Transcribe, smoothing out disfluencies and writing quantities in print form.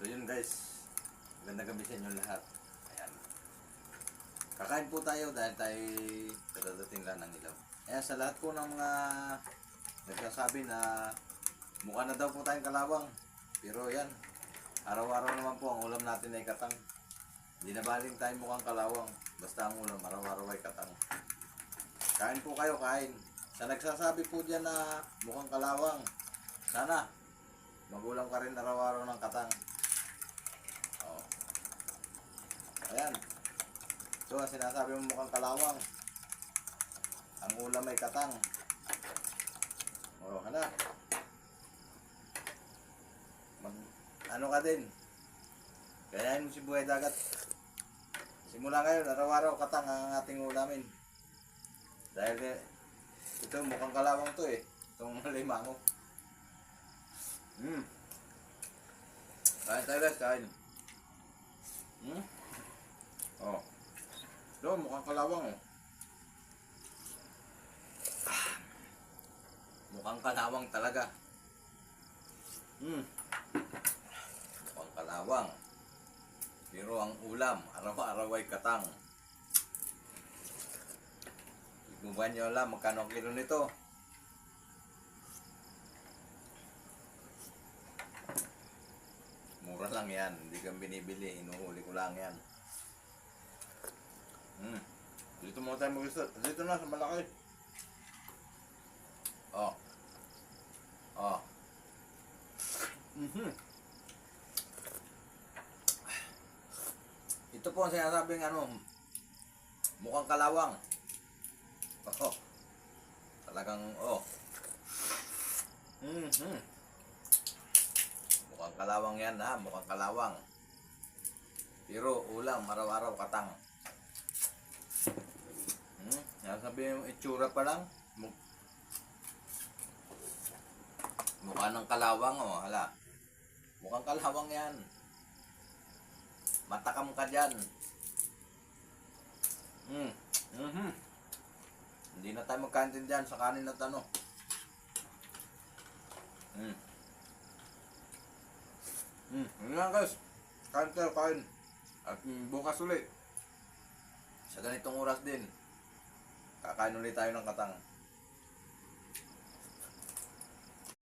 So yun guys, magandang gabi sa inyo lahat. Ayan. Kakain po tayo dahil tayo kadadating lang ng ilaw. Ayan, sa lahat po ng mga nagsasabi na mukha na daw po tayong kalawang. Pero yan, araw-araw naman po ang ulam natin ay katang. Hindi na baling tayo mukhang kalawang. Basta ang ulam, araw-araw ay katang. Kain po kayo, kain. Sa nagsasabi po dyan na mukhang kalawang, sana magulang ka rin araw-araw ng katang. Oh. Ayan. So, ang sinasabi mo mukhang kalawang, ang ulam ay katang. Oh, hala. Ano ka din? Kayain mo si buhay dagat. Simula ngayon, araw-araw katang ang ating ulamin. Dahil ito, mukhang kalawang to eh. Itong limango. Kain tayo guys, kain. Oh. So, mukhang kalawang oh. Mukhang kalawang talaga. Mukhang kalawang. Pero ang ulam, araw-araw ay katang. Hindi ba nyo alam magkano ang kilo nito? Mura lang yan, hindi kang binibili, inuhuli ko lang yan. Dito mo tayo mag-isot. Dito na sa malaki. Oh. Oh. Ito po ang sinasabing mukhang kalawang. Oh. Talagang mukhang kalawang yan ha, mukhang kalawang. Pero ulam, araw-araw katang. Sabihin mo, itsura pa lang. Mukha ng kalawang oh, hala. Mukhang kalawang yan. Matakam ka dyan. Hindi na tayo magkaintin dyan sa kanin at ano. Yun lang guys. Kain tayo, kain. At bukas ulit. Sa ganitong oras din. Kakain ulit tayo ng katang.